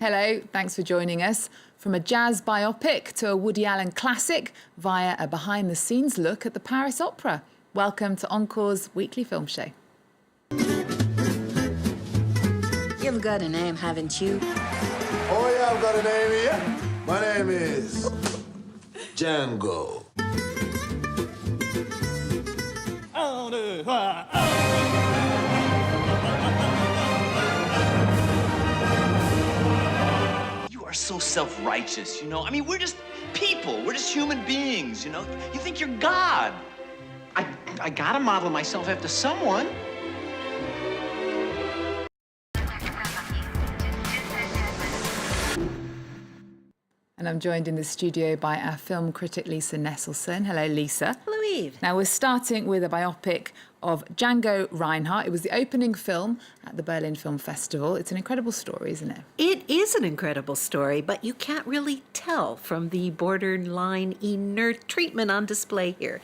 Hello, thanks for joining us. From a jazz biopic to a Woody Allen classic via a behind-the-scenes look at the Paris Opera. Welcome to Encore's weekly film show. You've got a name, haven't you? Oh, yeah, I've got a name here. My name is Django. You are so self-righteous, you know? I mean, we're just people. We're just human beings, you know? You think you're God. I gotta model myself after someone. And I'm joined in the studio by our film critic, Lisa Nesselson. Hello, Lisa. Hello, Eve. Now, we're starting with a biopic of Django Reinhardt. It was the opening film at the Berlin Film Festival. It's an incredible story, isn't it? It is an incredible story, but you can't really tell from the borderline inert treatment on display here,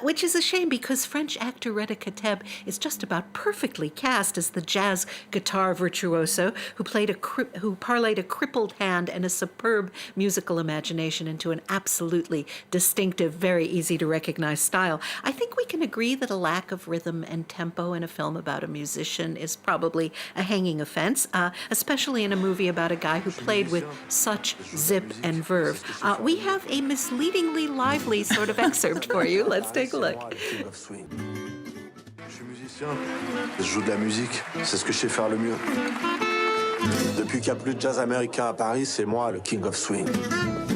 which is a shame because French actor Reda Kateb is just about perfectly cast as the jazz guitar virtuoso who parlayed a crippled hand and a superb musical imagination into an absolutely distinctive, very easy to recognize style. I think we can agree that a lack of rhythm and tempo in a film about a musician is probably a hanging offense, especially in a movie about a guy who played with such zip and verve. We have a misleadingly lively sort of excerpt for you. Let's take a look. Je suis musicien, je joue de la musique, c'est ce que je sais faire le mieux. Depuis qu'il n'y a plus de jazz américain à Paris, c'est moi le King of Swing.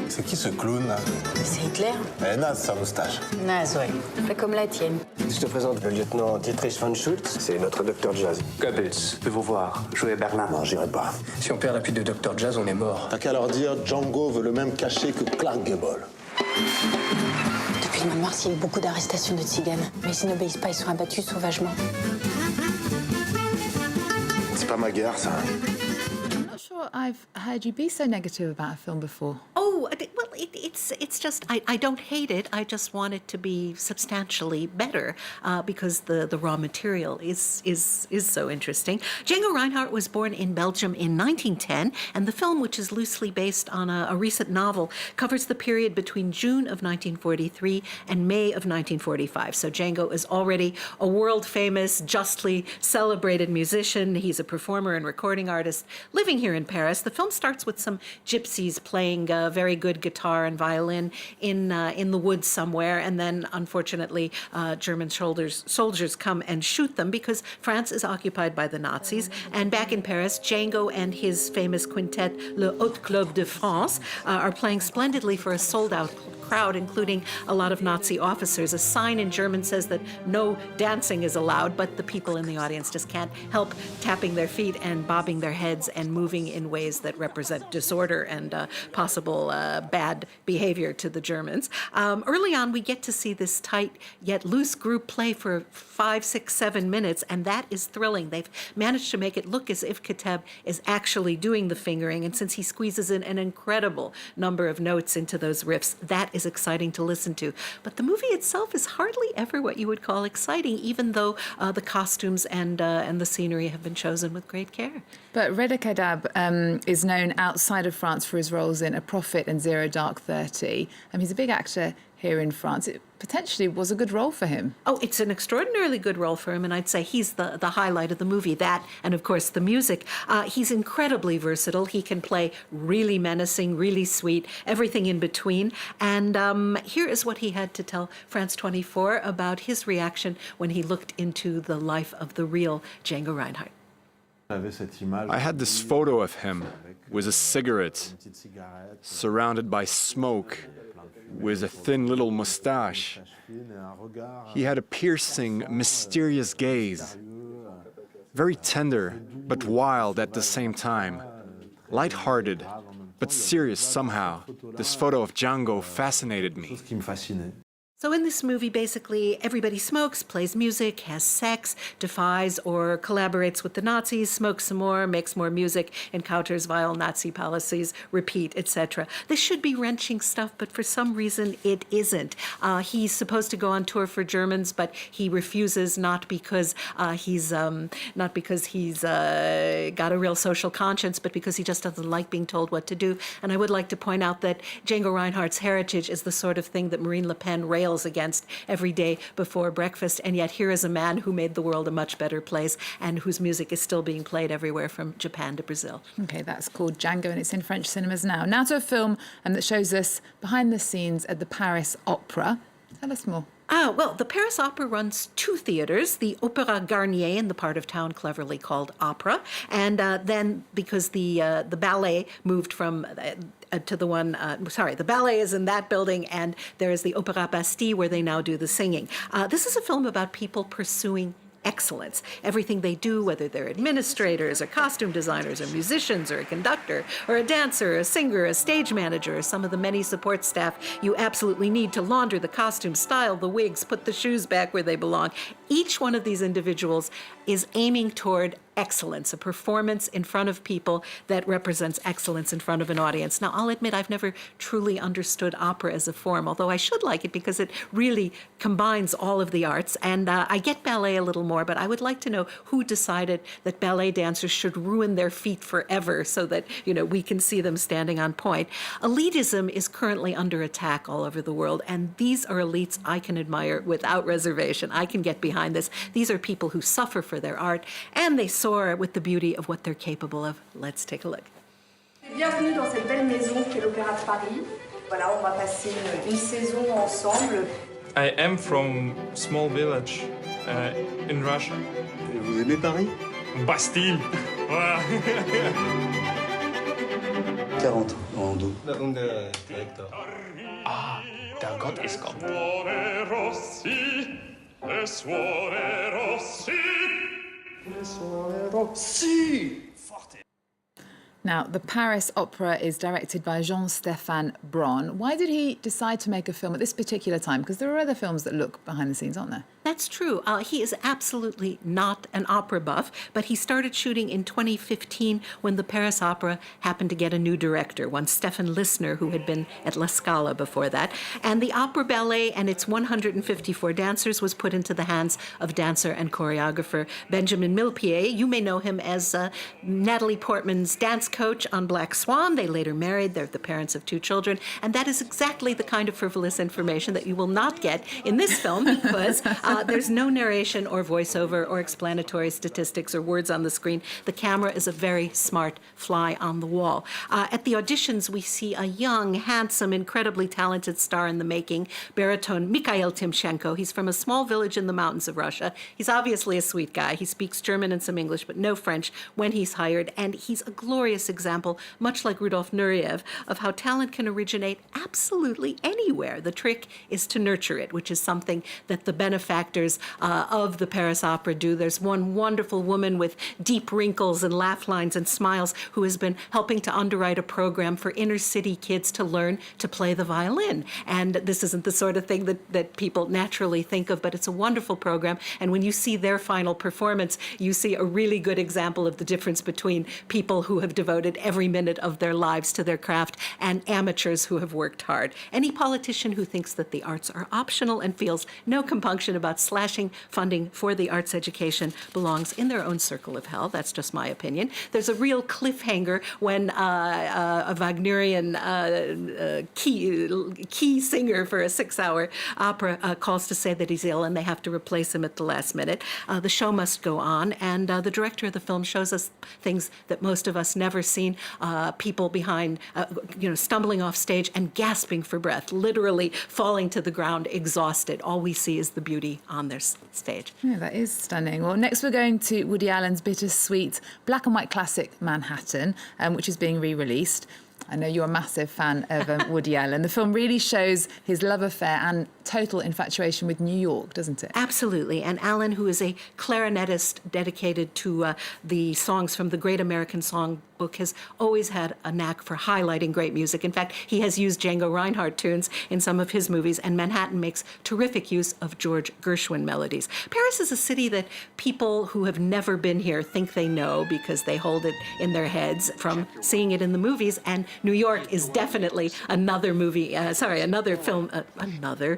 C'est qui ce clown là? C'est Hitler. Elle est naze sa moustache. Naze, ouais. Fait comme la tienne. Je te présente le lieutenant Dietrich von Schultz, c'est notre docteur jazz. Goebbels peut vous voir jouer à Berlin. Non, j'irai pas. Si on perd l'appui de docteur Jazz, on est mort. T'as qu'à leur dire, Django veut le même cachet que Clark Gable. Depuis le mois de mars, il y a eu beaucoup d'arrestations de tziganes. Mais s'ils n'obéissent pas, ils sont abattus sauvagement. C'est pas ma guerre, ça. I'm not sure I've heard you be so negative about a film before. Oh, well, it's just, I don't hate it. I just want it to be substantially better because the raw material is so interesting. Django Reinhardt was born in Belgium in 1910, and the film, which is loosely based on a recent novel, covers the period between June of 1943 and May of 1945. So Django is already a world-famous, justly celebrated musician. He's a performer and recording artist living here in Paris. The film starts with some gypsies playing very good guitar and violin in the woods somewhere, and then unfortunately German soldiers come and shoot them because France is occupied by the Nazis. And back in Paris, Django and his famous quintet, Le Haut Club de France, are playing splendidly for a sold-out crowd, including a lot of Nazi officers. A sign in German says that no dancing is allowed, but the people in the audience just can't help tapping their feet and bobbing their heads and moving in ways that represent disorder and possible bad behavior to the Germans. Early on, we get to see this tight yet loose group play for 5, 6, 7 minutes, and that is thrilling. They've managed to make it look as if Kateb is actually doing the fingering, and since he squeezes in an incredible number of notes into those riffs, that is exciting to listen to. But the movie itself is hardly ever what you would call exciting, even though the costumes and the scenery have been chosen with great care. But Reda Kateb is known outside of France for his roles in A Prophet and Zero Dark 30. He's a big actor here in France. It potentially was a good role for him. Oh, it's an extraordinarily good role for him, and I'd say he's the highlight of the movie, that and, of course, the music. He's incredibly versatile. He can play really menacing, really sweet, everything in between. And here is what he had to tell France 24 about his reaction when he looked into the life of the real Django Reinhardt. I had this photo of him with a cigarette, surrounded by smoke, with a thin little mustache. He had a piercing, mysterious gaze, very tender but wild at the same time, light-hearted but serious somehow. This photo of Django fascinated me. So in this movie, basically, everybody smokes, plays music, has sex, defies or collaborates with the Nazis, smokes some more, makes more music, encounters vile Nazi policies, repeat, etc. This should be wrenching stuff, but for some reason it isn't. He's supposed to go on tour for Germans, but he refuses, not because he's got a real social conscience, but because he just doesn't like being told what to do. And I would like to point out that Django Reinhardt's heritage is the sort of thing that Marine Le Pen rails against every day before breakfast, and yet here is a man who made the world a much better place and whose music is still being played everywhere from Japan to Brazil. Okay, that's called Django, and it's in French cinemas now. Now to a film that shows us behind the scenes at the Paris Opera. Tell us more. Well, the Paris Opera runs two theaters, the Opéra Garnier in the part of town cleverly called Opera, and then because the ballet moved from to the one, the ballet is in that building, and there is the Opéra Bastille where they now do the singing. This is a film about people pursuing excellence. Everything they do, whether they're administrators or costume designers or musicians or a conductor or a dancer or a singer, a stage manager, or some of the many support staff you absolutely need to launder the costumes, style the wigs, put the shoes back where they belong. Each one of these individuals is aiming toward excellence, a performance in front of people that represents excellence in front of an audience. Now, I'll admit I've never truly understood opera as a form, although I should like it because it really combines all of the arts. And I get ballet a little more, but I would like to know who decided that ballet dancers should ruin their feet forever so that, we can see them standing on point. Elitism is currently under attack all over the world, and these are elites I can admire without reservation. I can get behind this. These are people who suffer for their art, and they soar with the beauty of what they're capable of. Let's take a look. Bienvenue dans cette belle maison qu'est l'Opéra de Paris. Voilà, on va passer une saison ensemble. I am from small village in Russia. Et vous aimez Paris? Bastille. Voilà. 40 en dos. Director. Ah, der Gott ist Gott. Now, the Paris Opera is directed by Jean-Stéphane Braun. Why did he decide to make a film at this particular time? Because there are other films that look behind the scenes, aren't there? That's true. He is absolutely not an opera buff, but he started shooting in 2015 when the Paris Opera happened to get a new director, one Stefan Lissner, who had been at La Scala before that. And the opera ballet and its 154 dancers was put into the hands of dancer and choreographer Benjamin Millepied. You may know him as Natalie Portman's dance coach on Black Swan. They later married. They're the parents of two children. And that is exactly the kind of frivolous information that you will not get in this film because there's no narration or voiceover or explanatory statistics or words on the screen. The camera is a very smart fly on the wall. At the auditions, we see a young, handsome, incredibly talented star in the making, baritone Mikhail Timchenko. He's from a small village in the mountains of Russia. He's obviously a sweet guy. He speaks German and some English, but no French when he's hired. And he's a glorious example, much like Rudolf Nureyev, of how talent can originate absolutely anywhere. The trick is to nurture it, which is something that the benefactors of the Paris Opera do. There's one wonderful woman with deep wrinkles and laugh lines and smiles who has been helping to underwrite a program for inner city kids to learn to play the violin. And this isn't the sort of thing that people naturally think of, but it's a wonderful program. And when you see their final performance, you see a really good example of the difference between people who have devoted every minute of their lives to their craft and amateurs who have worked hard. Any politician who thinks that the arts are optional and feels no compunction about slashing funding for the arts education belongs in their own circle of hell. That's just my opinion. There's a real cliffhanger when a Wagnerian key singer for a 6-hour opera calls to say that he's ill and they have to replace him at the last minute. The show must go on, and the director of the film shows us things that most of us never seen, people behind, stumbling off stage and gasping for breath, literally falling to the ground exhausted. All we see is the beauty on their stage. Yeah, that is stunning. Well, next we're going to Woody Allen's bittersweet black and white classic Manhattan, which is being re-released. I know you're a massive fan of Woody Allen. The film really shows his love affair and total infatuation with New York, doesn't it? Absolutely. And Allen, who is a clarinetist dedicated to the songs from the Great American Songbook book, has always had a knack for highlighting great music. In fact, he has used Django Reinhardt tunes in some of his movies, and Manhattan makes terrific use of George Gershwin melodies. Paris is a city that people who have never been here think they know because they hold it in their heads from seeing it in the movies, and New York is definitely another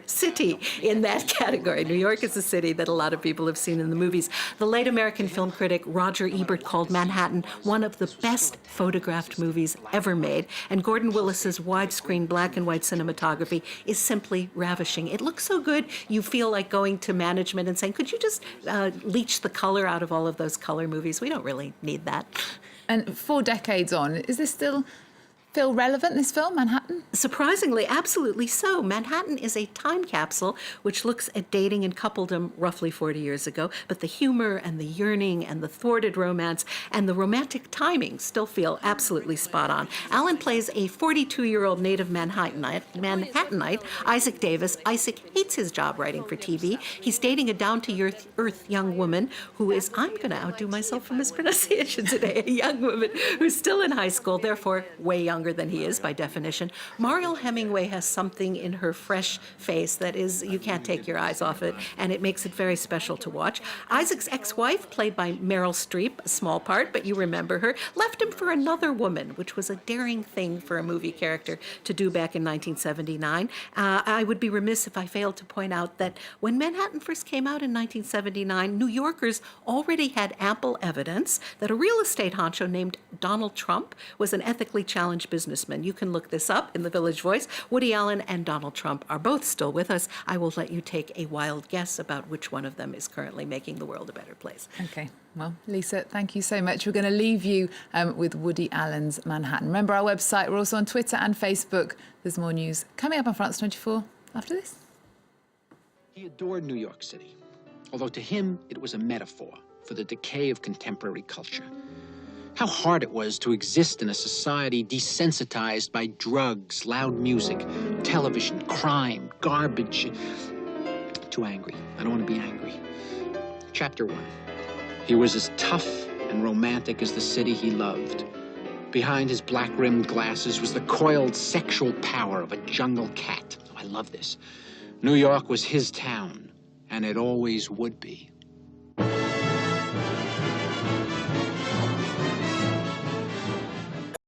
city in that category. New York is a city that a lot of people have seen in the movies. The late American film critic Roger Ebert called Manhattan one of the best photographed movies ever made, and Gordon Willis's widescreen black and white cinematography is simply ravishing. It looks so good, you feel like going to management and saying, could you just leach the color out of all of those color movies? We don't really need that. And 4 decades on, is this still feel relevant, this film, Manhattan? Surprisingly, absolutely so. Manhattan is a time capsule which looks at dating and coupledom roughly 40 years ago, but the humor and the yearning and the thwarted romance and the romantic timing still feel absolutely spot on. Alan plays a 42-year-old native Manhattanite, Isaac Davis. Isaac hates his job writing for TV. He's dating a down-to-earth young woman who is, I'm going to outdo myself for mispronunciation today, a young woman who's still in high school, therefore way younger than he is by definition. Mariel Hemingway has something in her fresh face that is, you can't take your eyes off it, and it makes it very special to watch. Isaac's ex-wife, played by Meryl Streep, a small part, but you remember her, left him for another woman, which was a daring thing for a movie character to do back in 1979. I would be remiss if I failed to point out that when Manhattan first came out in 1979, New Yorkers already had ample evidence that a real estate honcho named Donald Trump was an ethically challenged businessman. You can look this up in the Village Voice. Woody Allen and Donald Trump are both still with us. I will let you take a wild guess about which one of them is currently making the world a better place. Okay. Well, Lisa, thank you so much. We're going to leave you with Woody Allen's Manhattan. Remember our website. We're also on Twitter and Facebook. There's more news coming up on France 24 after this. He adored New York City, although to him it was a metaphor for the decay of contemporary culture. How hard it was to exist in a society desensitized by drugs, loud music, television, crime, garbage. Too angry. I don't want to be angry. Chapter 1. He was as tough and romantic as the city he loved. Behind his black-rimmed glasses was the coiled sexual power of a jungle cat. Oh, I love this. New York was his town, and it always would be.